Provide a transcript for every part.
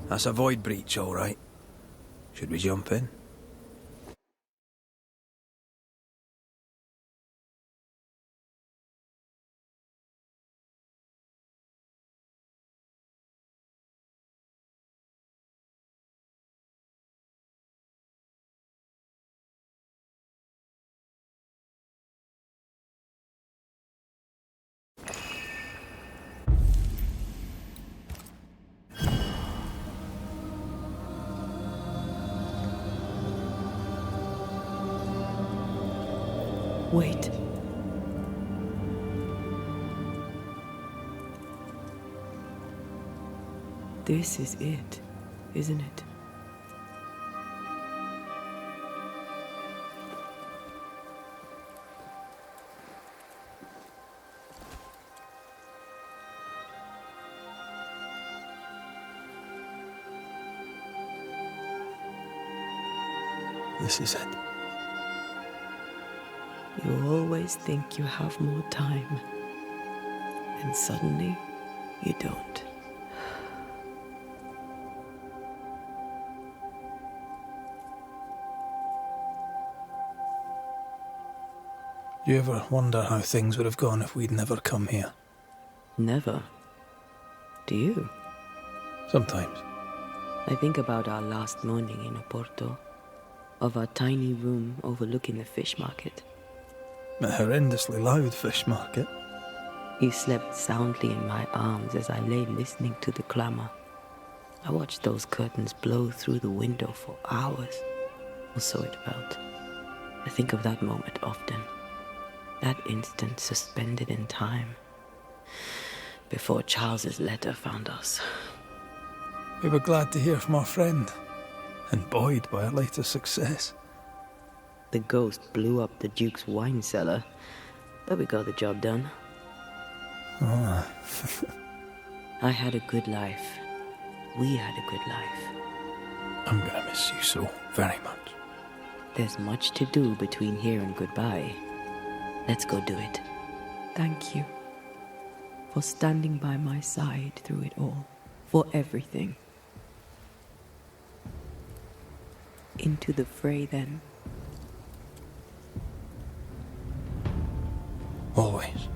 That's a void breach, all right. Should we jump in? Wait. This is it, isn't it? This is it. You always think you have more time, and suddenly you don't. Do you ever wonder how things would have gone if we'd never come here? Never. Do you? Sometimes. I think about our last morning in Oporto, of our tiny room overlooking the fish market. A horrendously loud fish market. You slept soundly in my arms as I lay listening to the clamor. I watched those curtains blow through the window for hours, or so it felt. I think of that moment often. That instant suspended in time, before Charles's letter found us. We were glad to hear from our friend, and buoyed by our latest success. The ghost blew up the Duke's wine cellar, but we got the job done. Ah. I had a good life. We had a good life. I'm gonna miss you so very much. There's much to do between here and goodbye. Let's go do it. Thank you for standing by my side through it all, for everything. Into the fray, then. Always.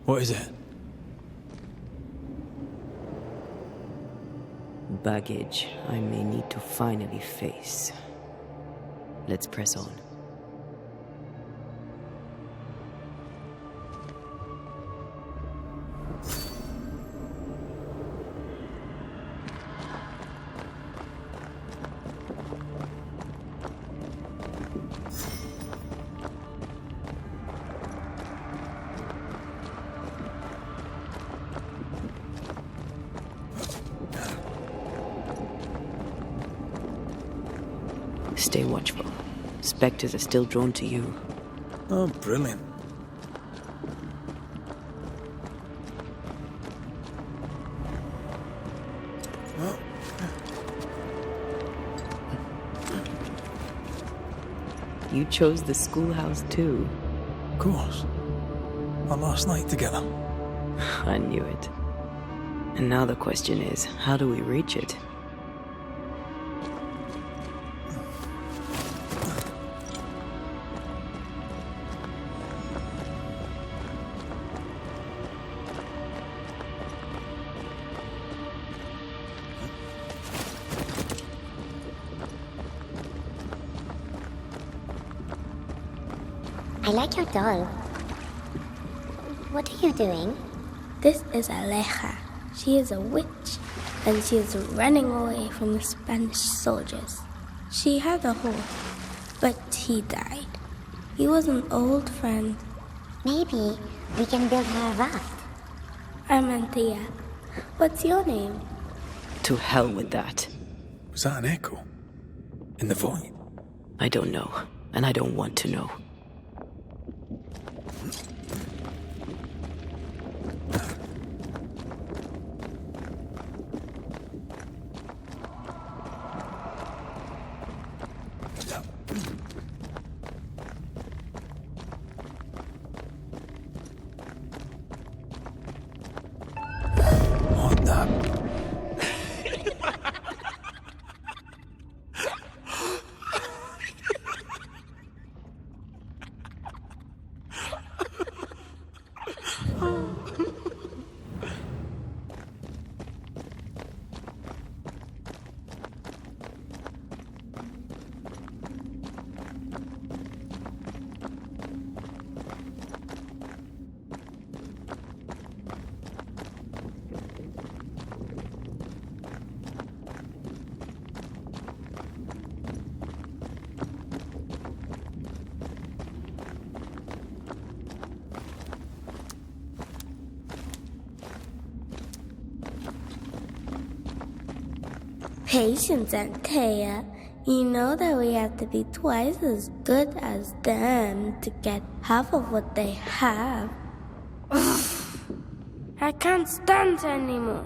What is it? Baggage I may need to finally face. Let's press on. Stay watchful. Spectres are still drawn to you. Oh, brilliant. Well, You chose the schoolhouse too. of course. Our last night together. I knew it. And now the question is, how do we reach it? I like your doll. What are you doing? This is Aleja. She is a witch. and she is running away from the Spanish soldiers. She had a horse, but he died. He was an old friend. Maybe we can build her a raft. I'm Anthea. What's your name? To hell with that. Was that an echo? In the void? I don't know, and I don't want to know. What the? Patience, Anthea. You know that we have to be twice as good as them to get half of what they have. I can't stand anymore.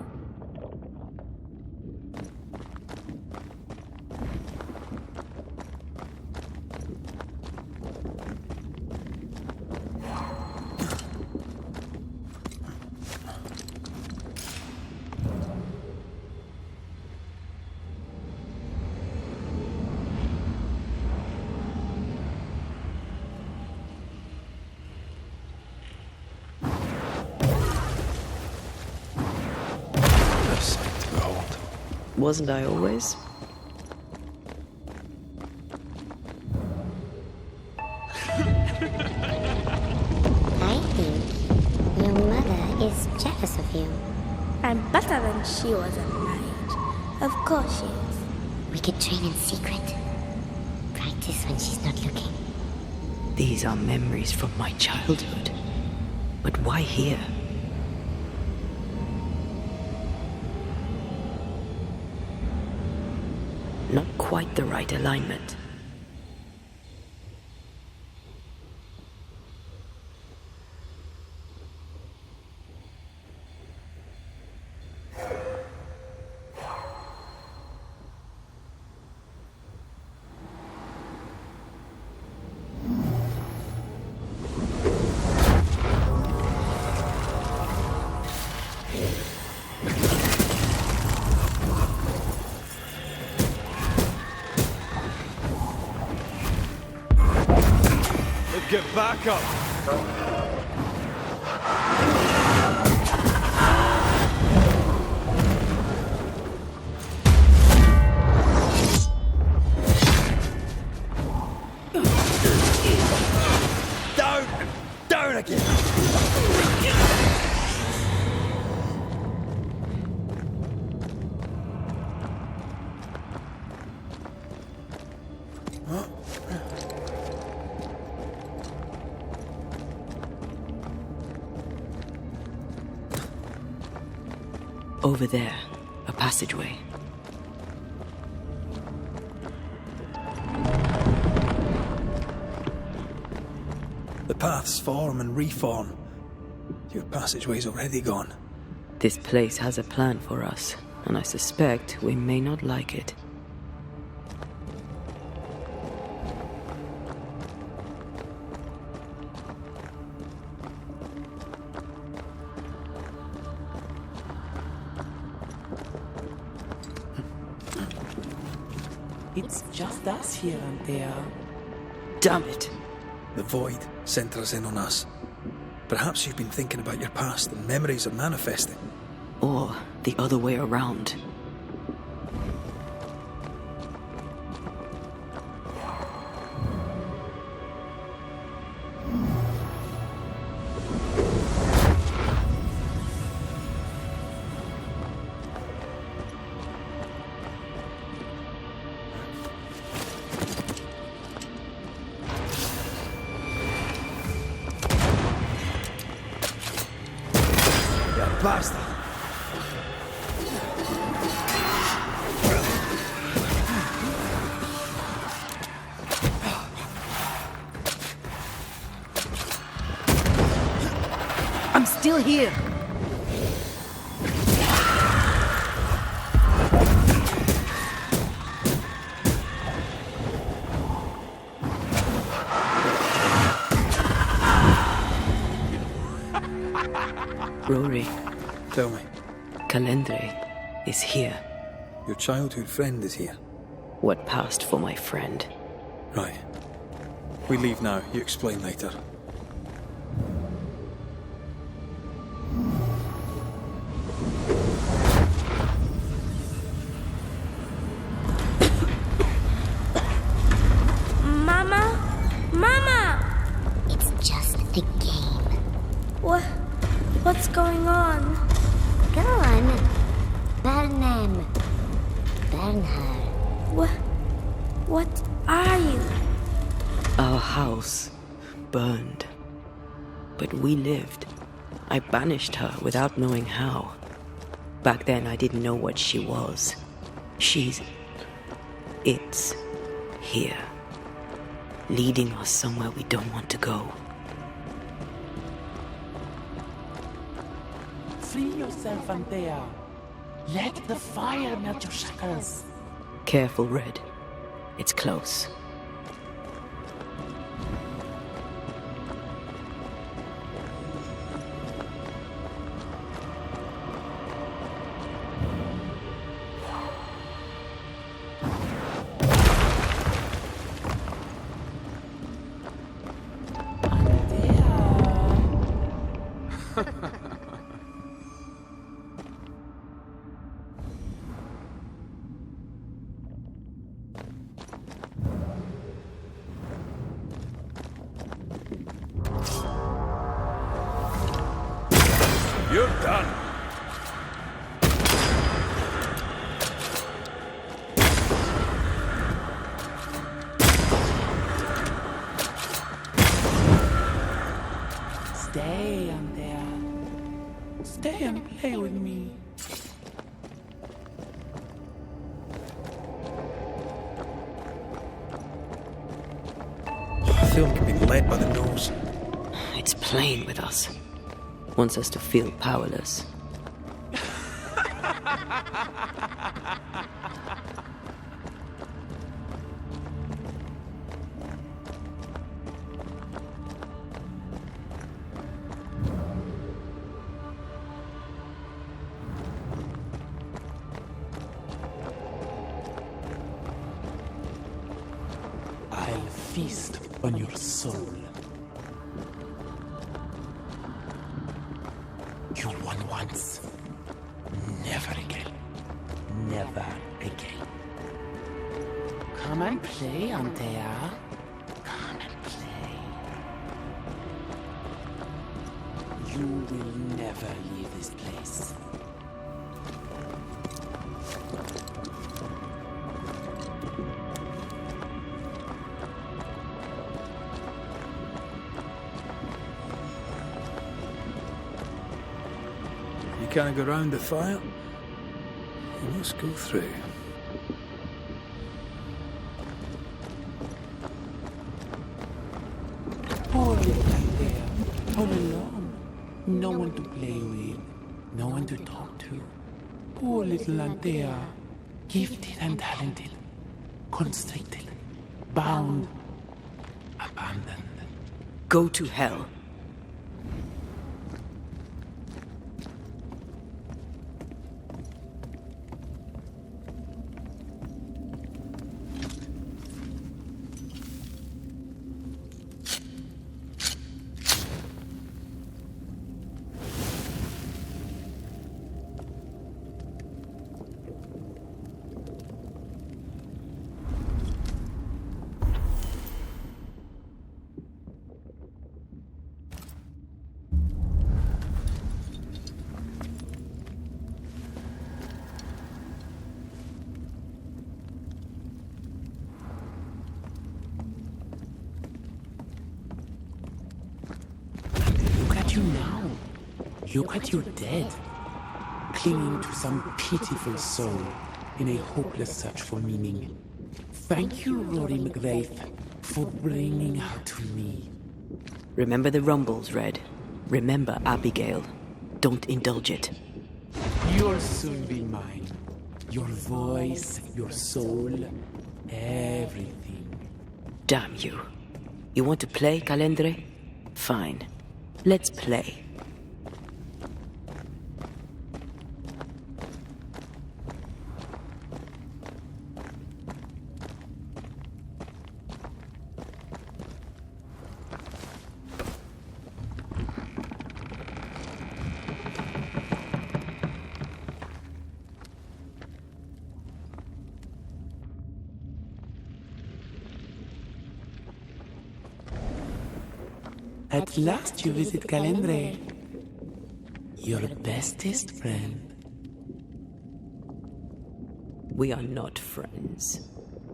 A sight to behold. Wasn't I always? I think your mother is jealous of you. I'm better than she was at my age. Of course she is. We could train in secret. Practice when she's not looking. These are memories from my childhood. But why here? Not quite the right alignment. Get back up! Down again! Over there, a passageway. The paths form and reform. Your passageway's already gone. This place has a plan for us, and I suspect we may not like it. It's just us here and there. Damn it! The void centres in on us. Perhaps you've been thinking about your past and memories are manifesting. Or the other way around. here! Rory, Tell me, Calendre is here. your childhood friend is here. What passed for my friend? Right. We leave now. You explain later. Mama? Mama! It's just a game. What's going on? Go on. Burn them. Burn her. What are you? Our house burned. But we lived. I banished her without knowing how. Back then, I didn't know what she was. It's here. Leading us somewhere we don't want to go. Free yourself, Antea. Let the fire melt your shackles. Careful, Red. It's close. You're done. Stay, Antea. Stay and play with me. The film can be led by the nose. It's playing with us. Wants us to feel powerless. I'll feast on your soul. You won once. Never again. Never again. Come and play, Antea. Come and play. You will never leave this place. You can't go round the fire. You must go through. Poor little Antea. All alone. No one to play with. No one to talk to. Poor little Antea. Gifted and talented. Constricted. Bound. Abandoned. Go to hell. You now. Look at you dead, clinging to some pitiful soul in a hopeless search for meaning. Thank you, Rory McGrath, for bringing her to me. Remember the rumbles, Red. Remember Abigail. don't indulge it. You'll soon be mine. Your voice, your soul, everything. Damn you. You want to play, Calendre? Fine. Let's play. At last you visit Calendre. Your bestest friend. We are not friends.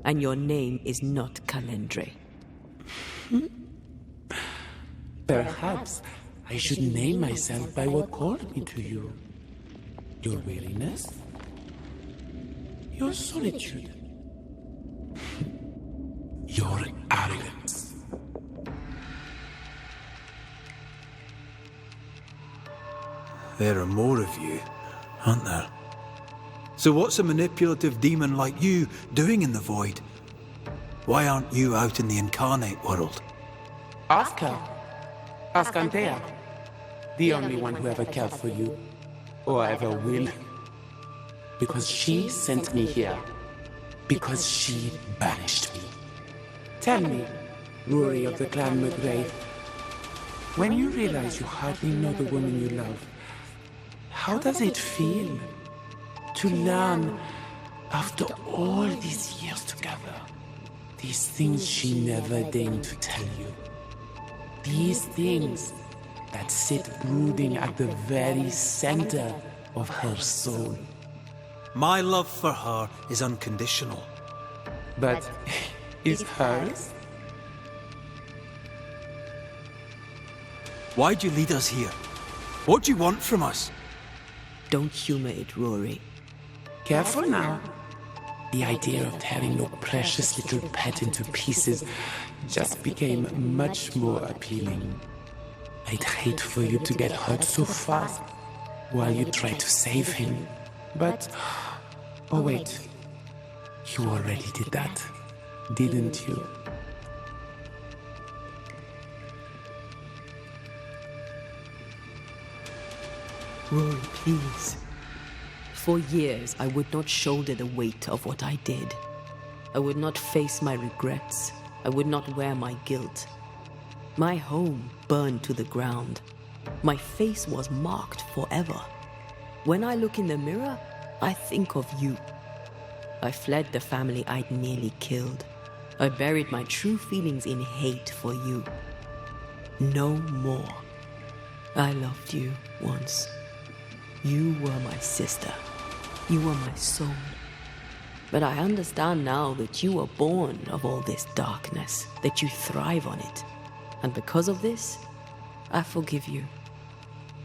And your name is not Calendre. Perhaps I should name myself by what called me to you. Your weariness? Your solitude? Your arrogance? There are more of you, aren't there? So what's a manipulative demon like you doing in the void? Why aren't you out in the incarnate world? Ask her. Ask Antea. The only one who ever cared for you. Or ever will. Because she sent me here. Because she banished me. Tell me, Rory of the clan McGrath, when you realize you hardly know the woman you love, how does it feel to learn, after all these years together, these things she never deigned to tell you? These things that sit brooding at the very center of her soul. My love for her is unconditional. But is hers? Why'd you lead us here? What do you want from us? Don't humor it, Rory. Careful now. The idea of tearing your precious little pet into pieces just became much more appealing. I'd hate for you to get hurt so fast while you try to save him. But... oh wait. You already did that, didn't you? Rory, please. For years, I would not shoulder the weight of what I did. I would not face my regrets. I would not wear my guilt. My home burned to the ground. My face was marked forever. When I look in the mirror, I think of you. I fled the family I'd nearly killed. I buried my true feelings in hate for you. No more. I loved you once. You were my sister. You were my soul. But I understand now that you were born of all this darkness, that you thrive on it. And because of this, I forgive you.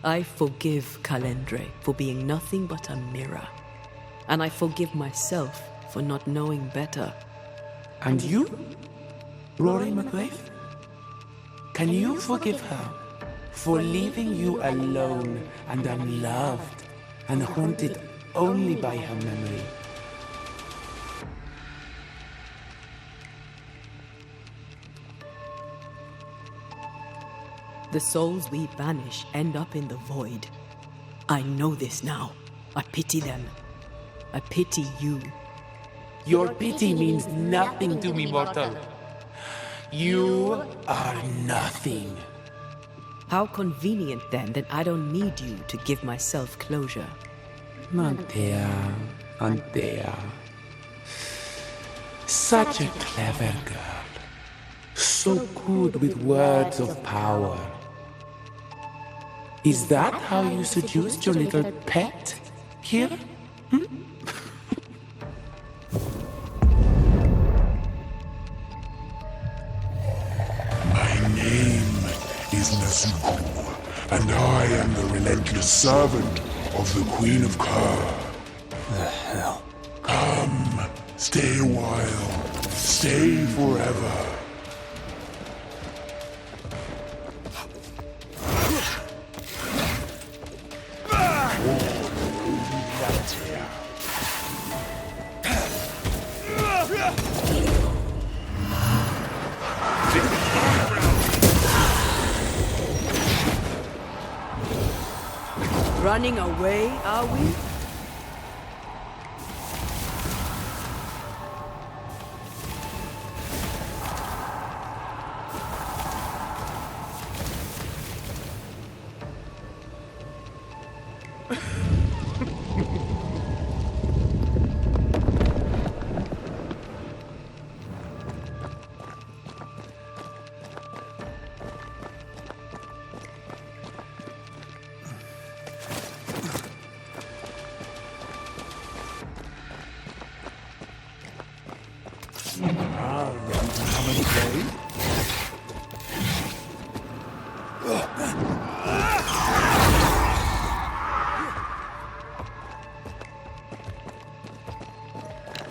I forgive Calendre for being nothing but a mirror. And I forgive myself for not knowing better. And you? Rory McGrath? Can you forgive her for leaving you alone and unloved and haunted only by her memory? The souls we banish end up in the void. I know this now. I pity them. I pity you. Your pity means nothing to me, mortal. You are nothing. How convenient then that I don't need you to give myself closure. Antea. Such a clever girl. So good with words of power. Is that how you seduced your little pet here? My name is Nasuku, and I am the relentless servant of the Queen of Kerr. The hell? Come, stay a while, stay forever. Running away, are we?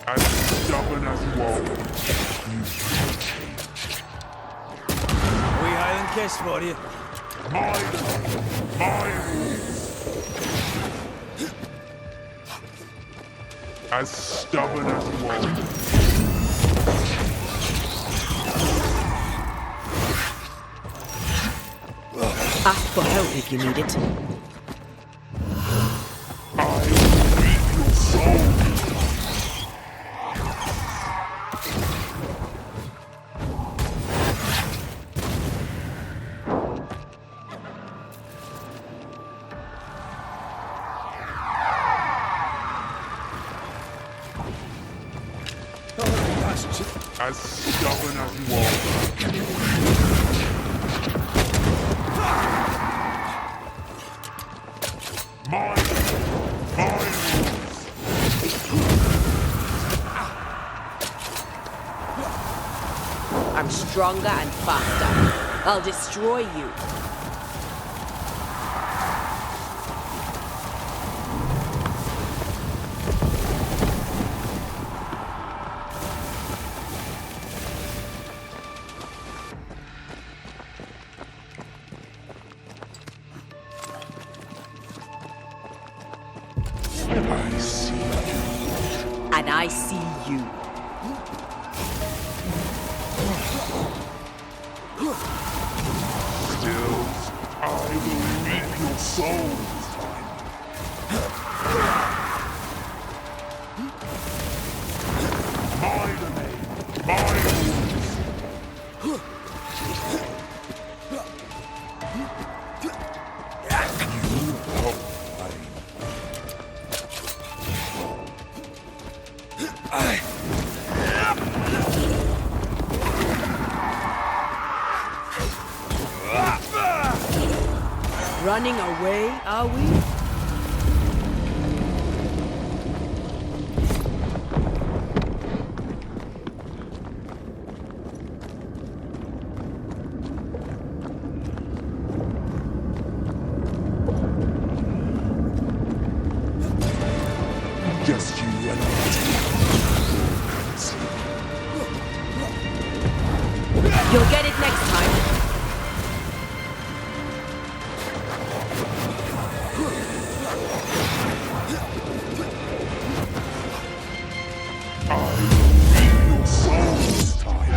As stubborn as you are, We Highland kiss for you. mine, as stubborn as you are. Ask for help if you need it. I will reap your soul. As stubborn as you are. I'm stronger and faster. I'll destroy you. I see you. And I see you. Still, I will reap your soul. My domain, my rules. You help Running away, are we? just you and You'll get it next time. your soul this time.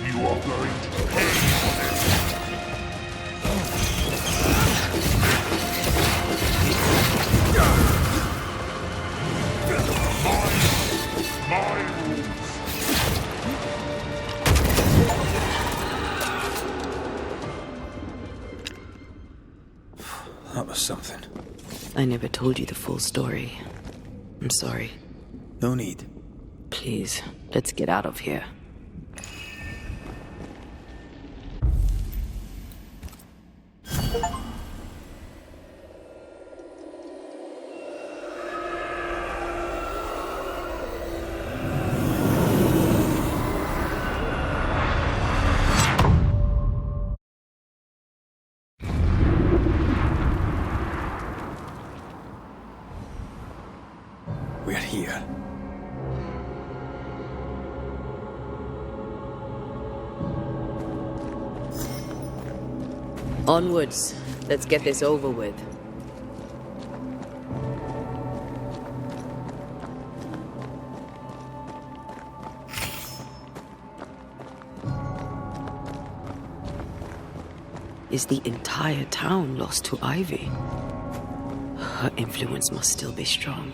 You are going to pay for this. My rules. That was something. I never told you the full story. I'm sorry. No need. Please, let's get out of here. we're here. Onwards. Let's get this over with. Is the entire town lost to Ivy? Her influence must still be strong.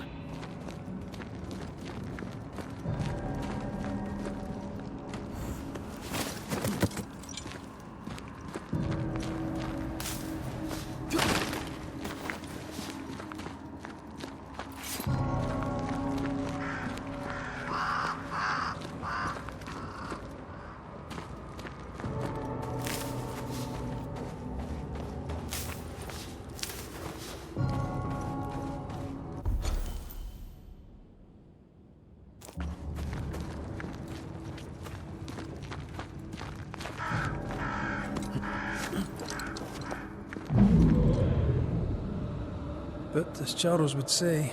But, as Charles would say,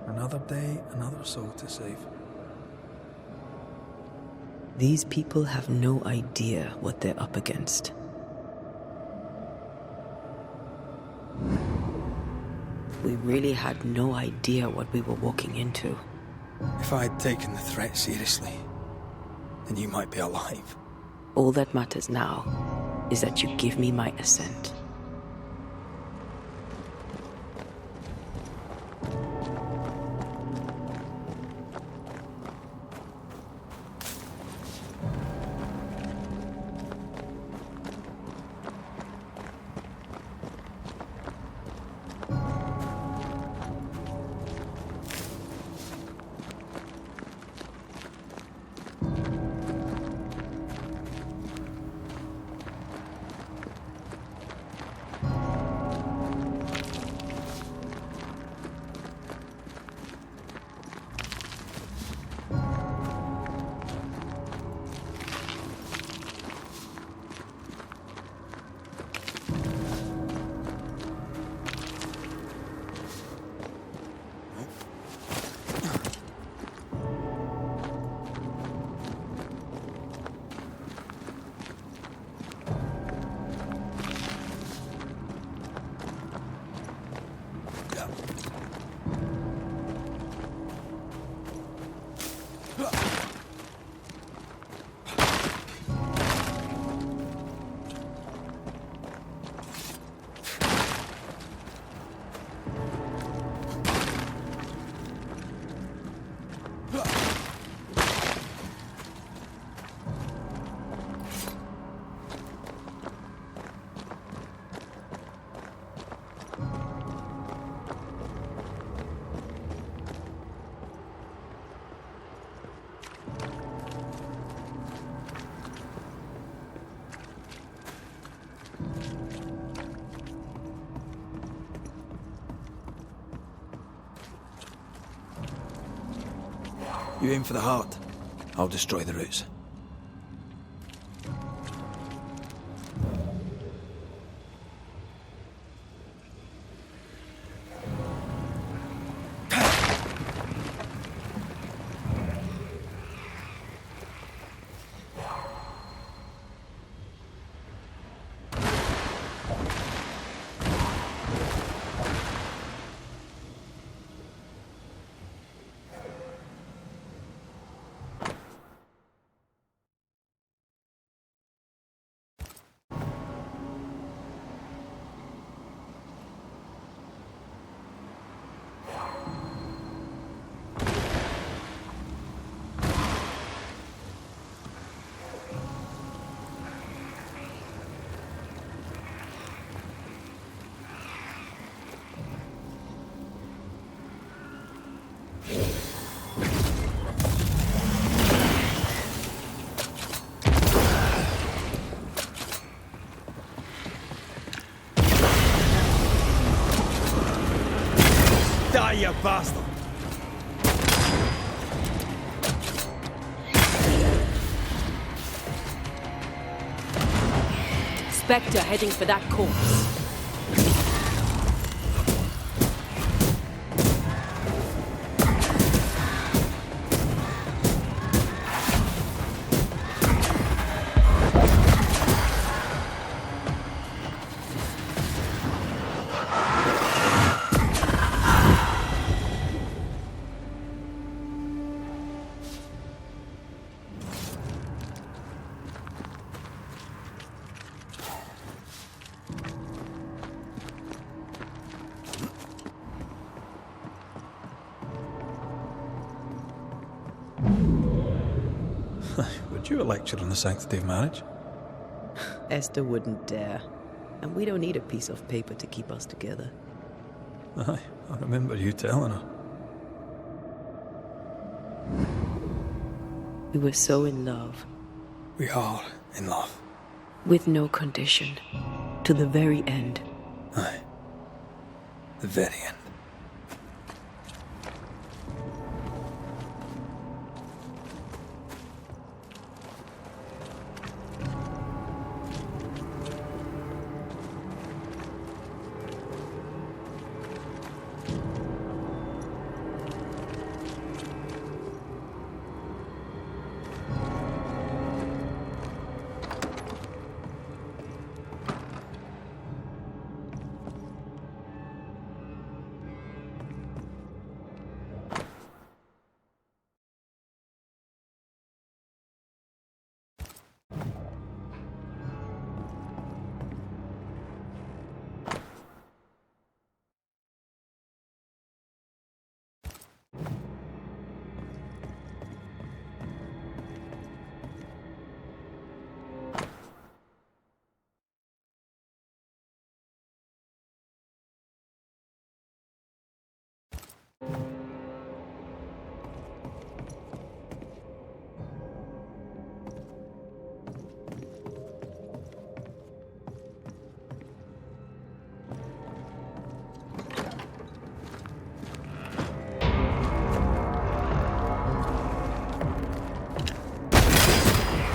another day, another soul to save. These people have no idea what they're up against. We really had no idea what we were walking into. If I had taken the threat seriously, then you might be alive. All that matters now is that you give me my assent. You aim for the heart. I'll destroy the roots. Die, you bastard! Spectre heading for that corpse. Did you a lecture on the sanctity of marriage? Esther wouldn't dare. And we don't need a piece of paper to keep us together. Aye, I remember you telling her. We were so in love. We are in love. With no condition. To the very end. Aye. The very end.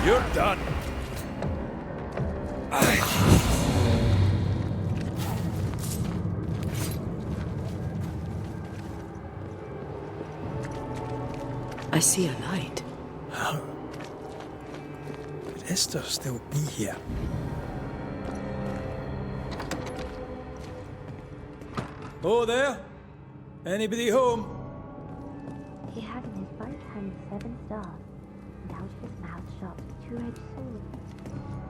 You're done. I see a light. How? Could Esther still be here? Oh, there? Anybody home? He had in his right hand 7 stars, and out of his mouth sharp 2-edged sword.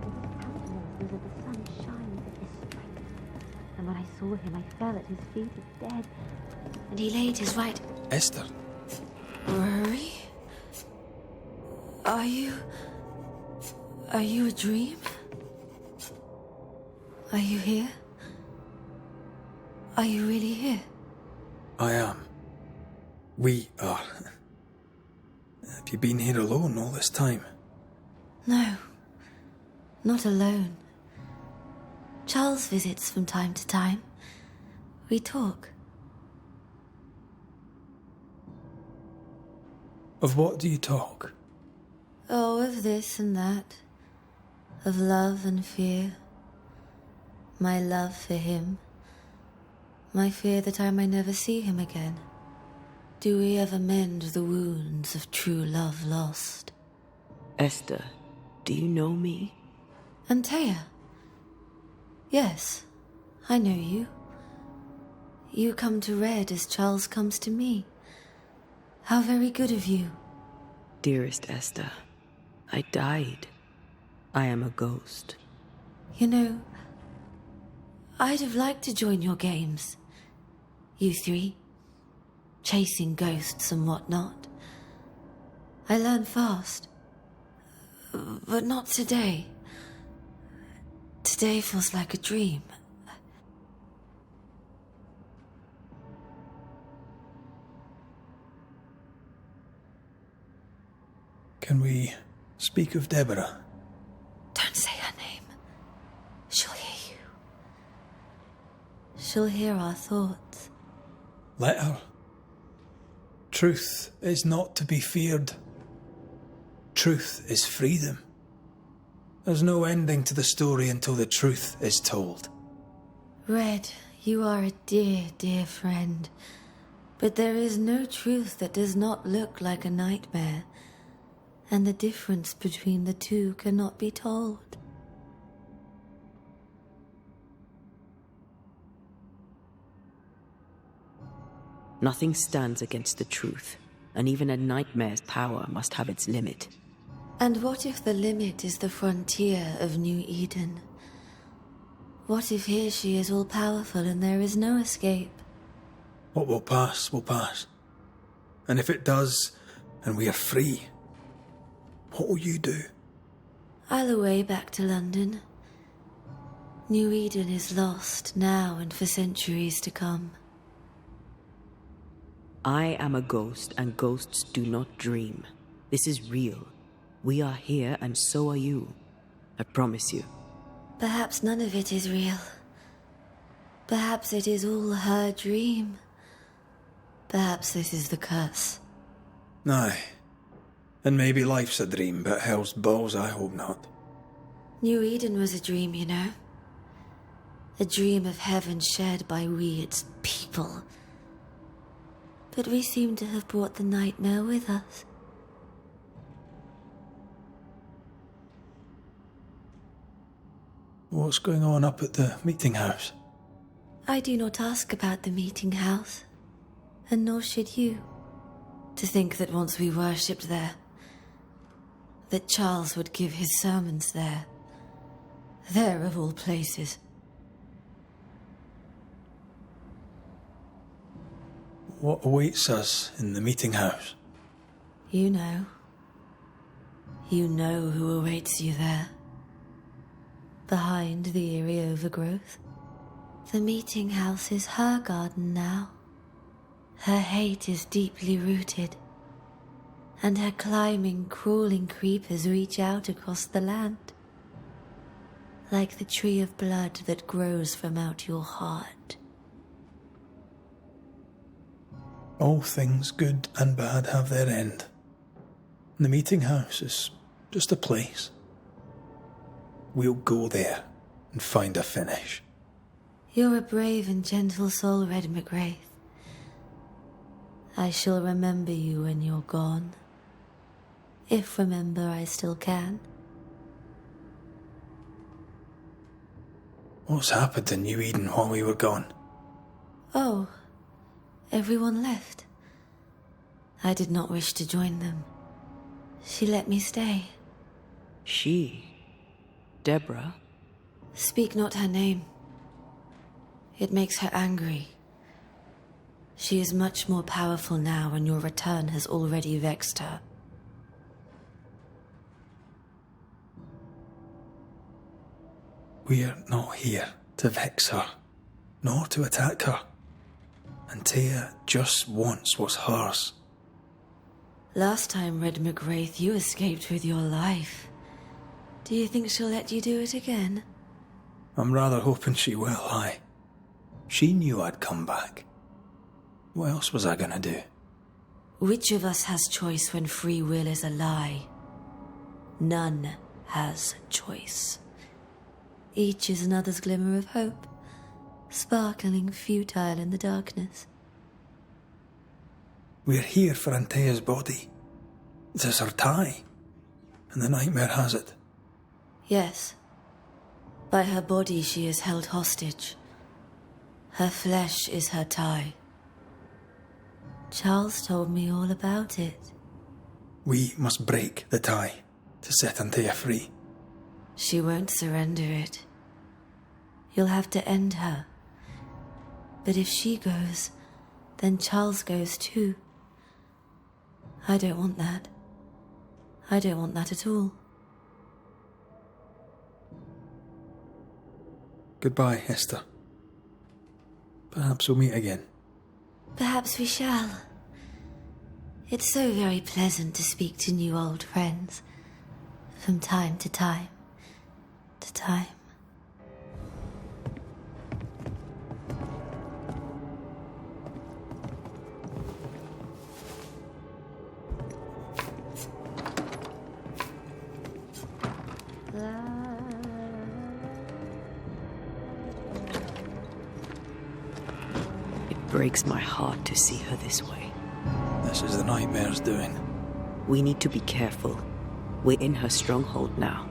In his countenance was of the sun shining with his strength. And when I saw him, I fell at his feet as dead. And he laid his right... Esther? Rory? Are you a dream? Are you here? Are you really here? I am. We are. Have you been here alone all this time? No, not alone. Charles visits from time to time. We talk. Of what do you talk? Oh, of this and that. Of love and fear. My love for him. My fear that I may never see him again. Do we ever mend the wounds of true love lost? Esther, do you know me? Antea? Yes, I know you. You come to Red as Charles comes to me. How very good of you. Dearest Esther, I died. I am a ghost. You know, I'd have liked to join your games. You 3. Chasing ghosts and whatnot. I learn fast. But not today. Today feels like a dream. Can we speak of Deborah? Don't say her name. She'll hear you. She'll hear our thoughts. Let her. Truth is not to be feared. Truth is freedom. There's no ending to the story until the truth is told. Red, you are a dear, dear friend. But there is no truth that does not look like a nightmare. And the difference between the two cannot be told. Nothing stands against the truth, and even a nightmare's power must have its limit. And what if the limit is the frontier of New Eden? What if here she is all-powerful and there is no escape? What will pass, will pass. And if it does, and we are free, what will you do? I'll away back to London. New Eden is lost now and for centuries to come. I am a ghost, and ghosts do not dream. This is real. We are here, and so are you. I promise you. Perhaps none of it is real. Perhaps it is all her dream. Perhaps this is the curse. Aye. And maybe life's a dream, but hell's balls, I hope not. New Eden was a dream, you know. A dream of heaven shared by we, its people. But we seem to have brought the nightmare with us. What's going on up at the meeting house? I do not ask about the meeting house, and nor should you. To think that once we worshipped there, that Charles would give his sermons there. There of all places. What awaits us in the meeting house? You know. You know who awaits you there. Behind the eerie overgrowth. The meeting house is her garden now. Her hate is deeply rooted, and her climbing, crawling creepers reach out across the land, like the tree of blood that grows from out your heart. All things good and bad have their end. The meeting house is just a place. We'll go there and find a finish. You're a brave and gentle soul, Red McGrath. I shall remember you when you're gone. If remember I still can. What's happened in New Eden while we were gone? Oh, everyone left. I did not wish to join them. She let me stay. She? Deborah? Speak not her name. It makes her angry. She is much more powerful now, and your return has already vexed her. We're not here to vex her, nor to attack her. Antea just wants what's hers. Last time, Red McGrath, you escaped with your life. Do you think she'll let you do it again? I'm rather hoping she will, aye. She knew I'd come back. What else was I gonna do? Which of us has choice when free will is a lie? None has choice. Each is another's glimmer of hope, sparkling futile in the darkness. We're here for Antea's body. It is her tie, and the nightmare has it. Yes. By her body she is held hostage. Her flesh is her tie. Charles told me all about it. We must break the tie to set Antea free. She won't surrender it. You'll have to end her. But if she goes, then Charles goes too. I don't want that. I don't want that at all. Goodbye, Esther. Perhaps we'll meet again. Perhaps we shall. It's so very pleasant to speak to new old friends. From time to time. To time. It breaks my heart to see her this way. This is the nightmare's doing. We need to be careful. We're in her stronghold now.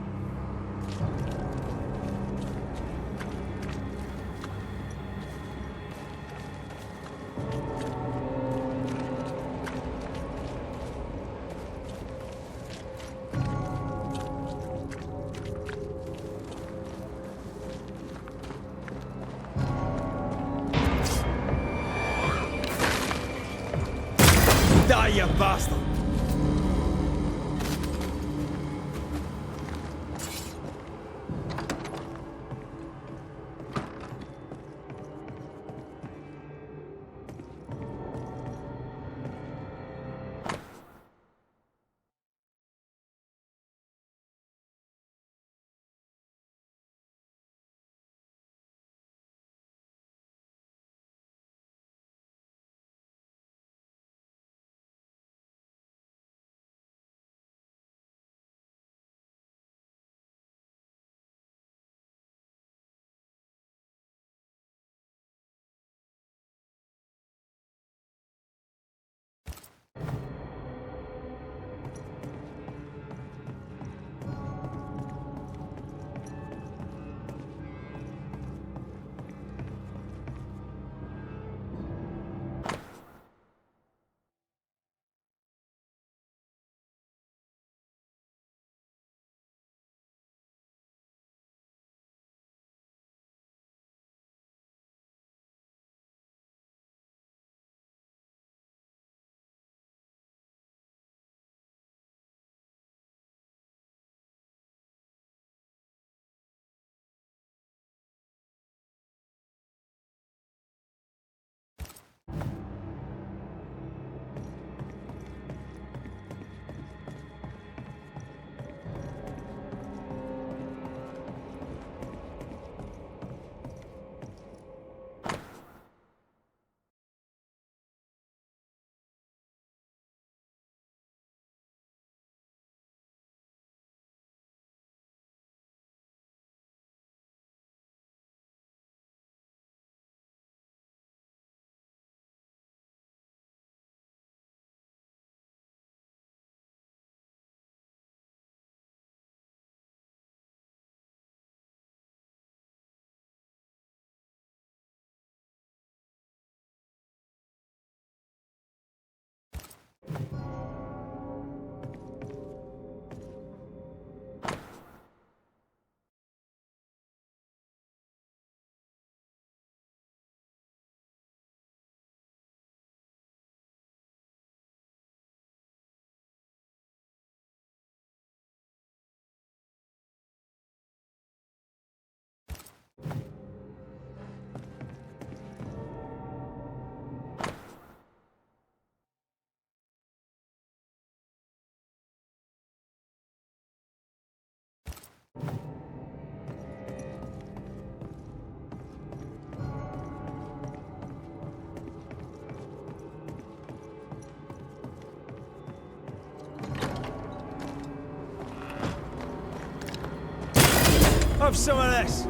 Die, you bastard! Have some of this!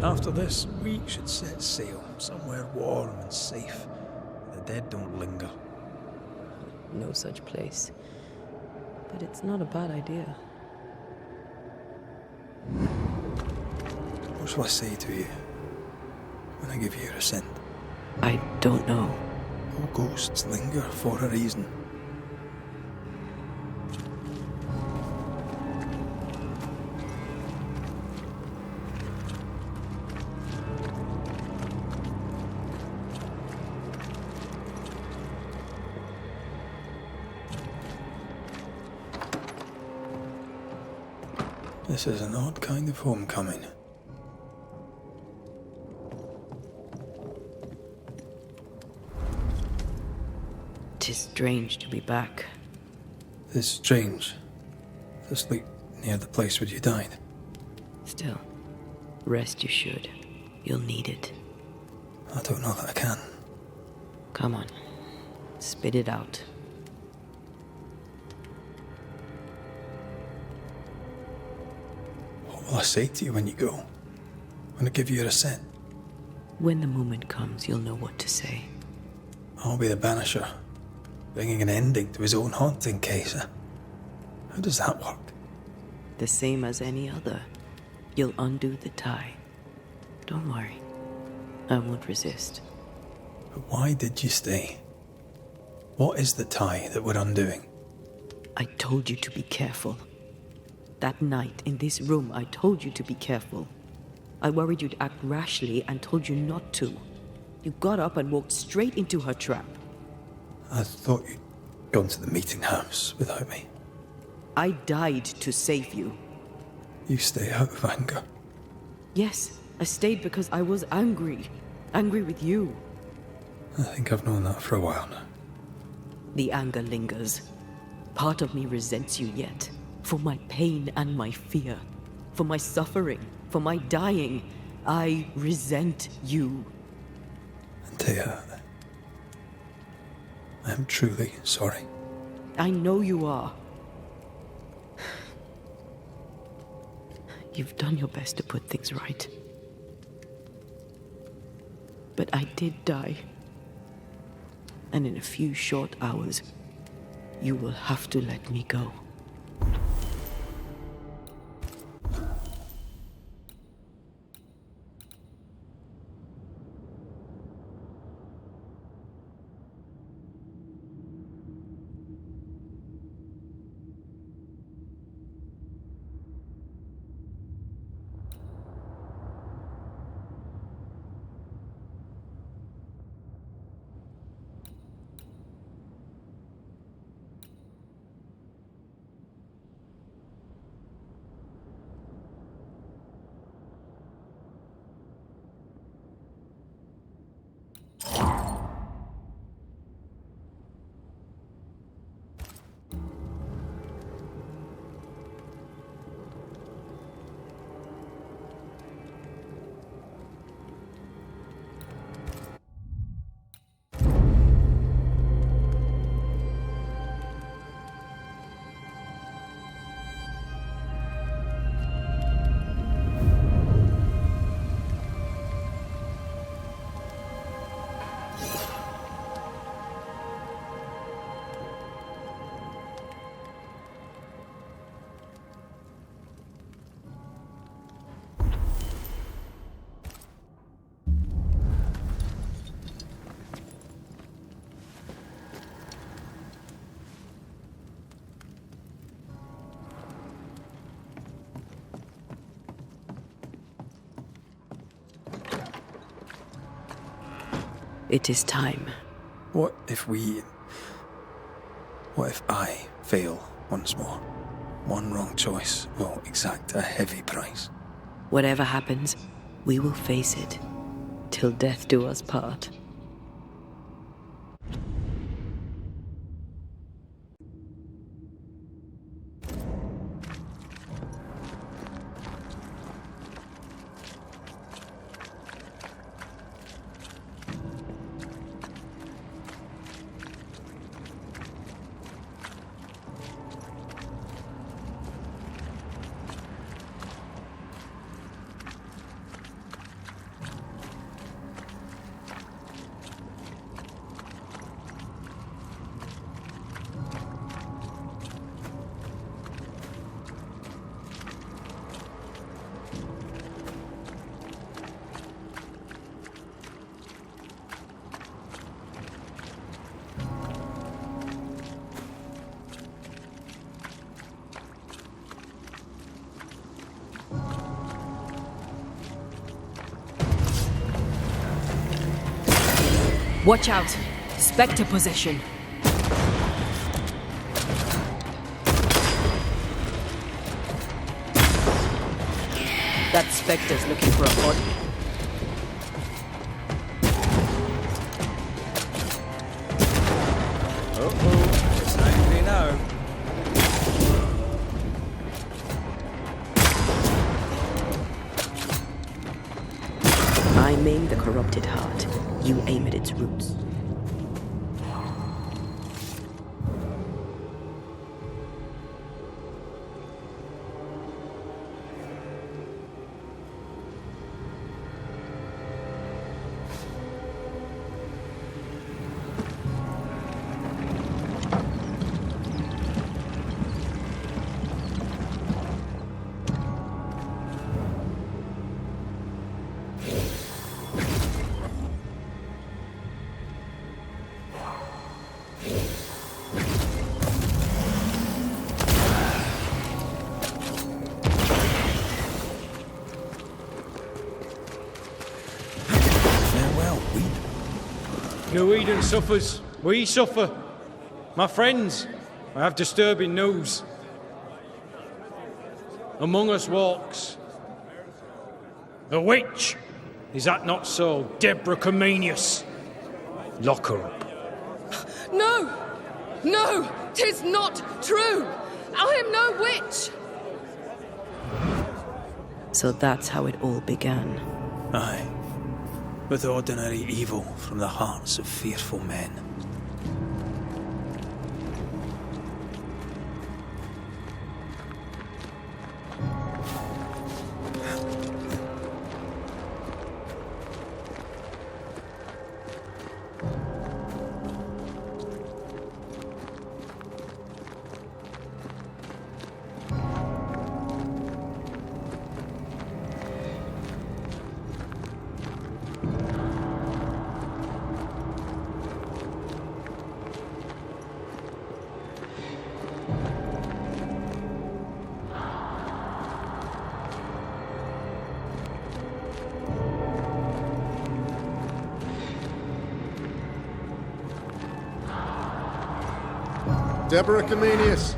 After this, we should set sail somewhere warm and safe. The dead don't linger. No such place. But it's not a bad idea. What shall I say to you when I give you your assent? I don't know. All ghosts linger for a reason. This is an odd kind of homecoming. Tis strange to be back. It's strange to sleep near the place where you died. Still, rest you should. You'll need it. I don't know that I can. Come on. Spit it out. What will I say to you when you go? When I give you your assent? When the moment comes, you'll know what to say. I'll be the Banisher, bringing an ending to his own haunting case. How does that work? The same as any other. You'll undo the tie. Don't worry. I won't resist. But why did you stay? What is the tie that we're undoing? I told you to be careful. That night, in this room, I told you to be careful. I worried you'd act rashly and told you not to. You got up and walked straight into her trap. I thought you'd gone to the meeting house without me. I died to save you. You stay out of anger. Yes, I stayed because I was angry. Angry with you. I think I've known that for a while now. The anger lingers. Part of me resents you yet. For my pain and my fear. For my suffering. For my dying. I resent you. Antea, I am truly sorry. I know you are. You've done your best to put things right. But I did die. And in a few short hours, you will have to let me go. It is time. What if I fail once more? One wrong choice will exact a heavy price. Whatever happens, we will face it, till death do us part. Watch out! Spectre possession. That Spectre's looking for a body. Uh-oh, it's angry now. I maim the corrupted heart. You aim at its roots. No Eden suffers, we suffer. My friends, I have disturbing news. Among us walks a witch. Is that not so, Deborah Koniec? Lock her up. No! No! 'Tis not true! I am no witch! So that's how it all began. Aye. With ordinary evil from the hearts of fearful men. Deborah Koniec,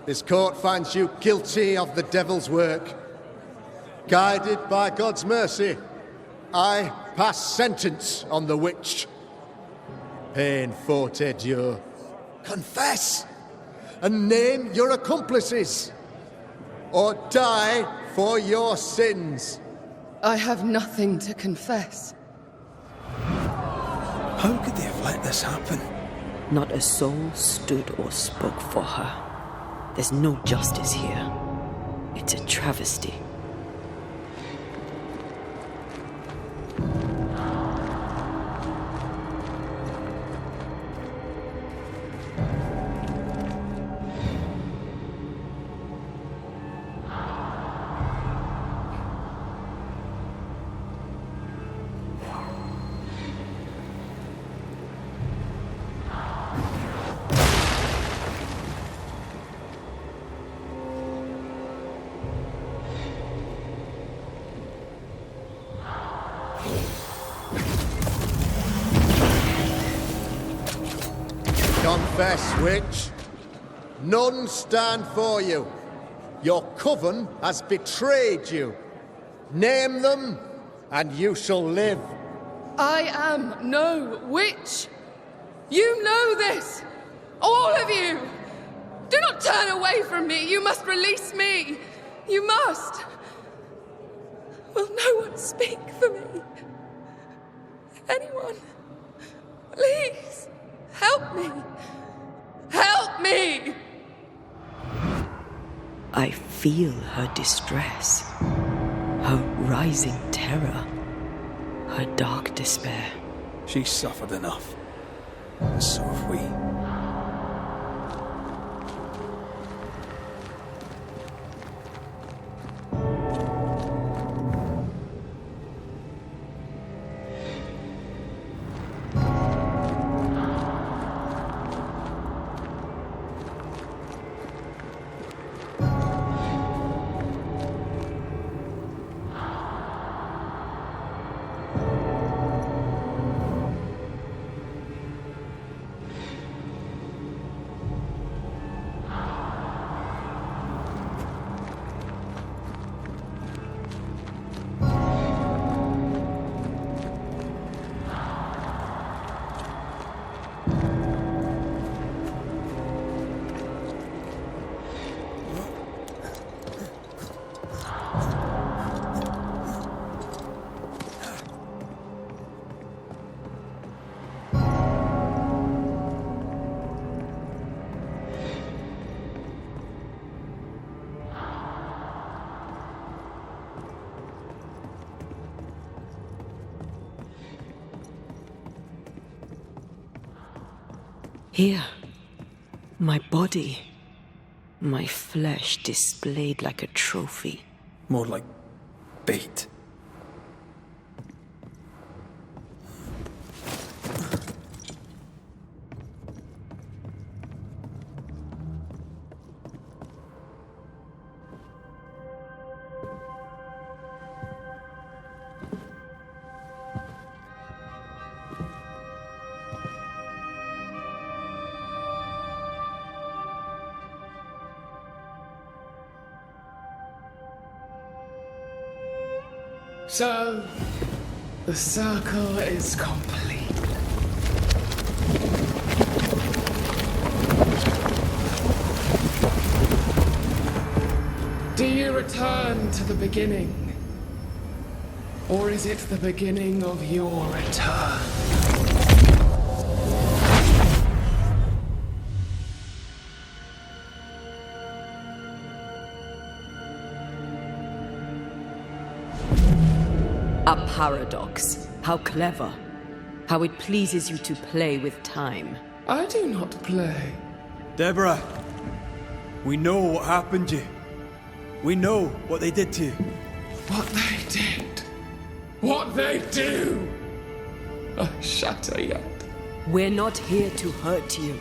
this court finds you guilty of the devil's work. Guided by God's mercy, I pass sentence on the witch. Pain forte Dieu. Confess and name your accomplices, or die for your sins. I have nothing to confess. How could they have let this happen? Not a soul stood or spoke for her. There's no justice here. It's a travesty. Yes, witch. None stand for you. Your coven has betrayed you. Name them, and you shall live. I am no witch. You know this. All of you. Do not turn away from me. You must release me. You must. Will no one speak for me? Anyone? Please, help me. Help me! I feel her distress, her rising terror, her dark despair. She's suffered enough. And so have we. Here, my body, my flesh displayed like a trophy. More like bait. So, the circle is complete. Do you return to the beginning? Or is it the beginning of your return? A paradox. How clever. How it pleases you to play with time. I do not play. Deborah, we know what happened to you. We know what they did to you. What they did. What they do. I shatter yet. We're not here to hurt you.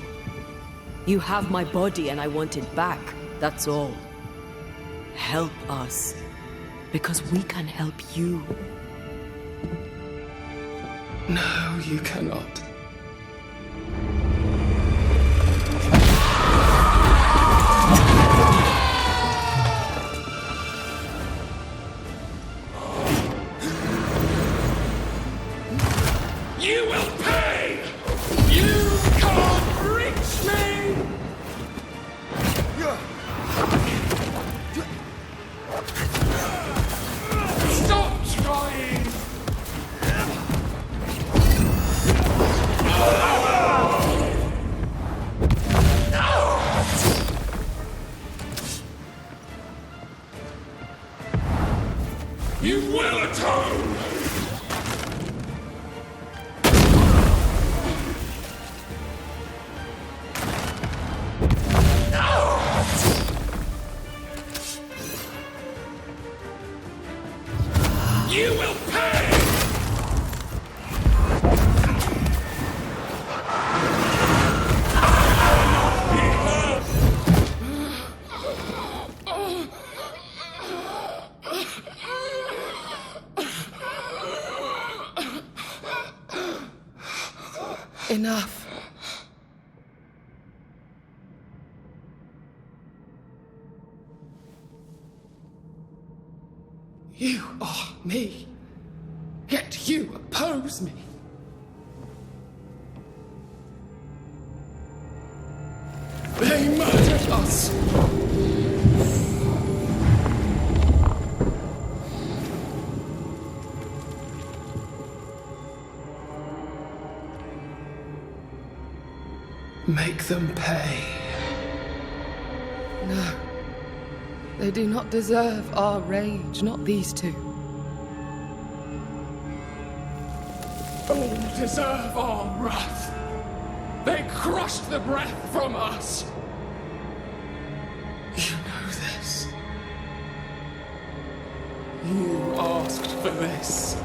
You have my body and I want it back. That's all. Help us. Because we can help you. No, you cannot. You will pay! You can't reach me! Stop trying! You will atone! You will pay! You are me, yet you oppose me. They murdered us. Make them pay. No. They do not deserve our rage, not these two. All deserve our wrath. They crushed the breath from us. You know this. You asked for this.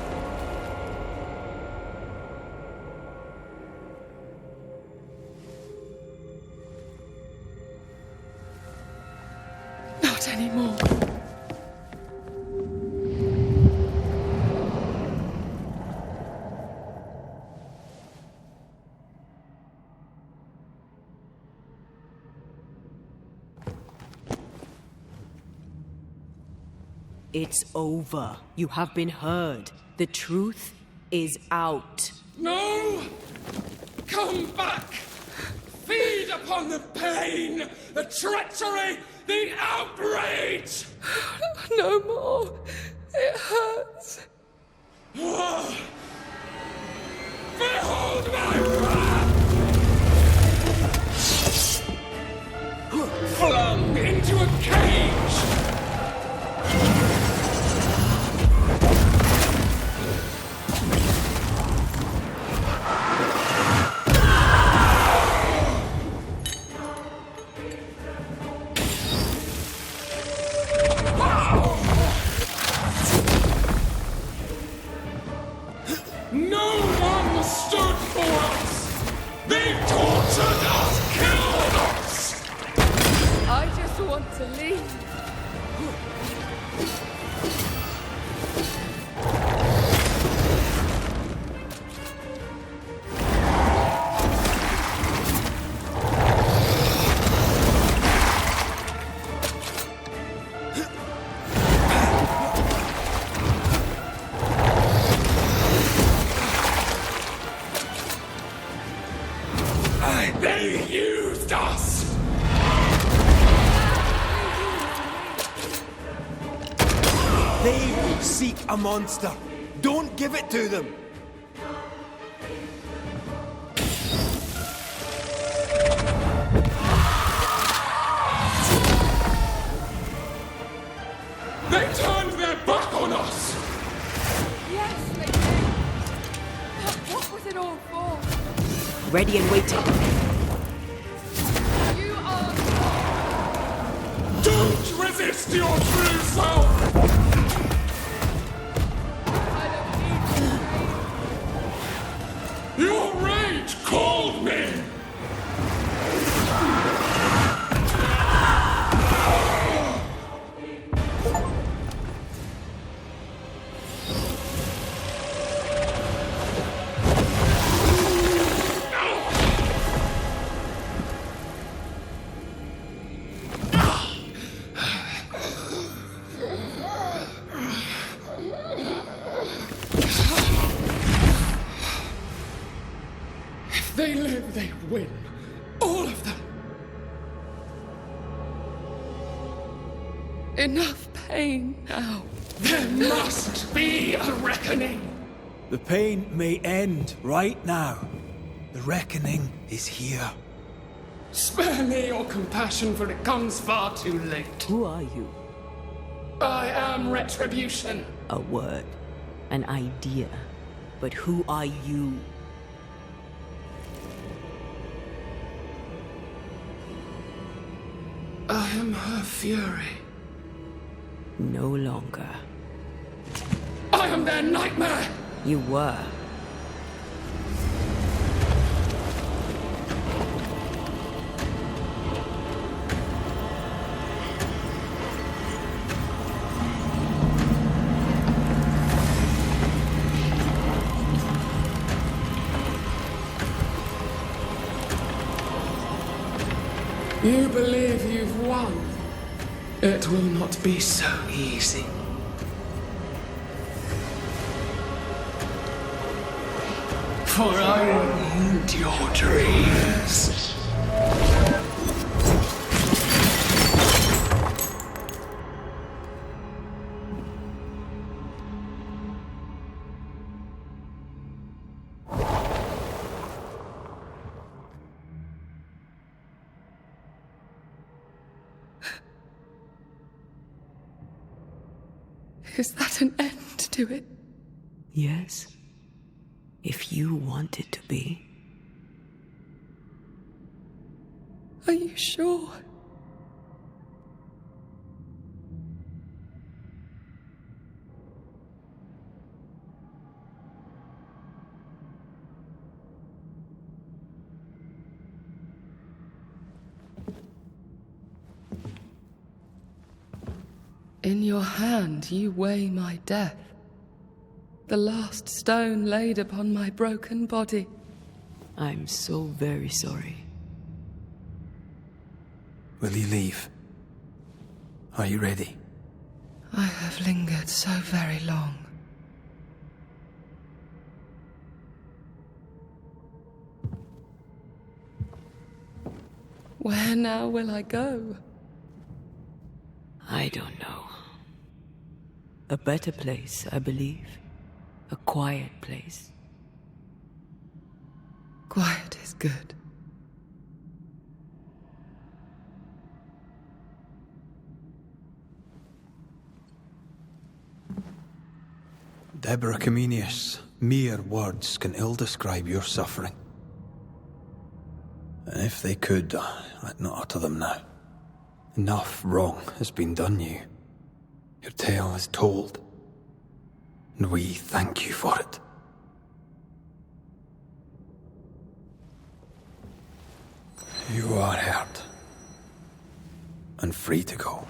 Not anymore. It's over. You have been heard. The truth is out. No! Come back! Feed upon the pain, the treachery, the outrage! No more. It hurts. Behold my wrath! Flung into a cage! No one stood for us! They tortured us, killed us! I just want to leave. They used us! They seek a monster. Don't give it to them. They turned their back on us! Yes, they did. But what was it all for? Ready and waiting. You are... Don't resist your true self! Your rage called me! They live, they win. All of them. Enough pain now. There must be a reckoning. The pain may end right now. The reckoning is here. Spare me your compassion, for it comes far too late. Who are you? I am retribution. A word. An idea. But who are you? I am her fury. No longer. I am their nightmare! You were. You believe you've won. It will not be so easy. For I will eat your dreams. Is that an end to it? Yes, if you want it to be. Are you sure? In your hand you weigh my death, the last stone laid upon my broken body. I'm so very sorry. Will you leave? Are you ready? I have lingered so very long. Where now will I go? I don't know. A better place, I believe. A quiet place. Quiet is good. Deborah Comenius, mere words can ill describe your suffering. And if they could, I'd not utter them now. Enough wrong has been done you. Your tale is told, and we thank you for it. You are heard, and free to go.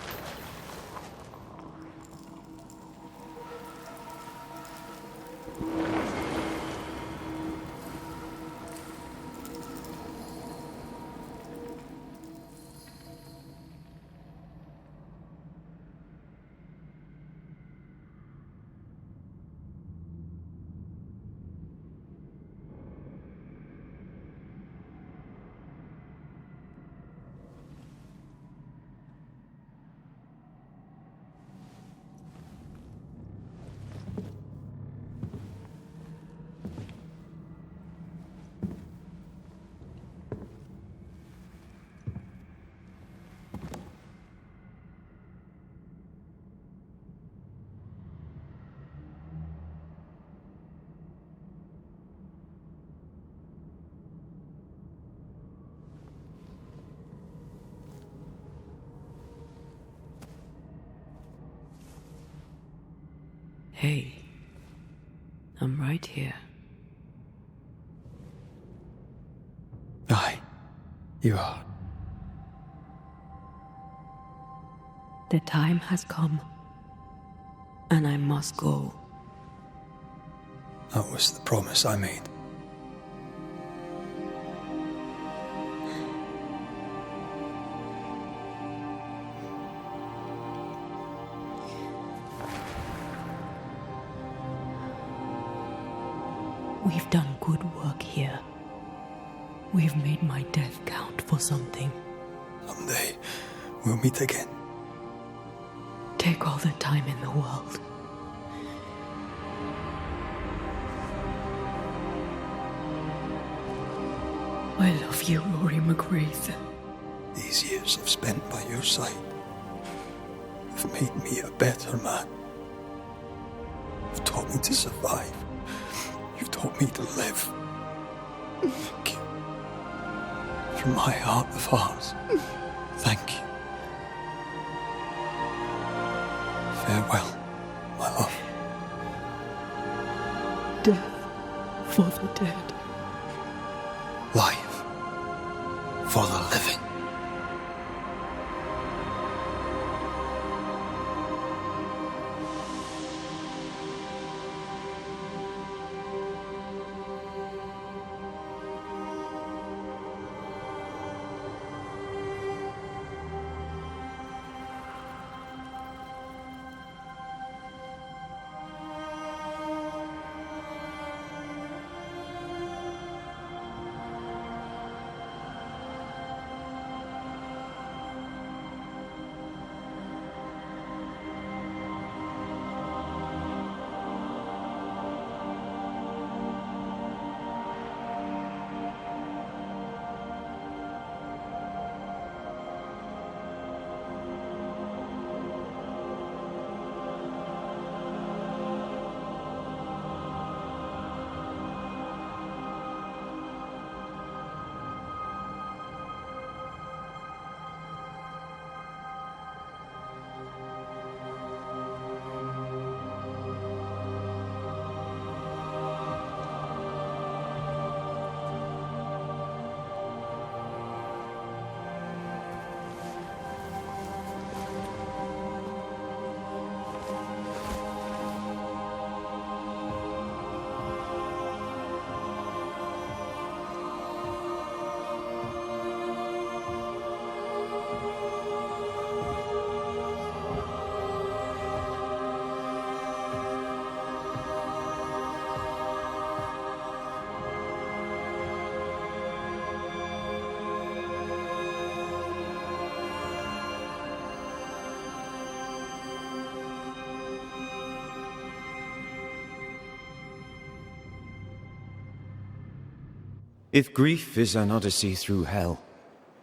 Hey, I'm right here. Aye, you are. The time has come, and I must go. That was the promise I made. We've done good work here. We've made my death count for something. Someday, we'll meet again. Take all the time in the world. I love you, Rory McGrath. These years I've spent by your side have made me a better man. You've taught me to survive. You've taught me to live. Thank you. From my heart of hearts, thank you. Farewell, my love. Death for the dead. Life for the living. If grief is an odyssey through hell,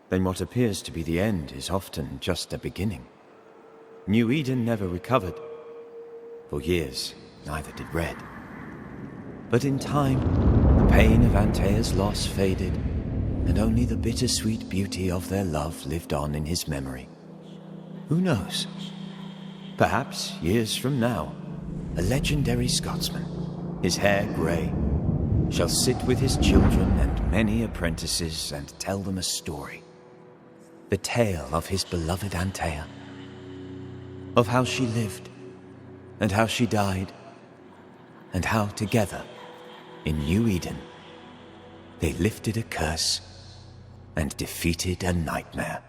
then what appears to be the end is often just a beginning. New Eden never recovered. For years, neither did Red. But in time, the pain of Antea's loss faded, and only the bittersweet beauty of their love lived on in his memory. Who knows? Perhaps, years from now, a legendary Scotsman, his hair grey, shall sit with his children and many apprentices and tell them a story. The tale of his beloved Antea. Of how she lived, and how she died, and how together, in New Eden, they lifted a curse and defeated a nightmare.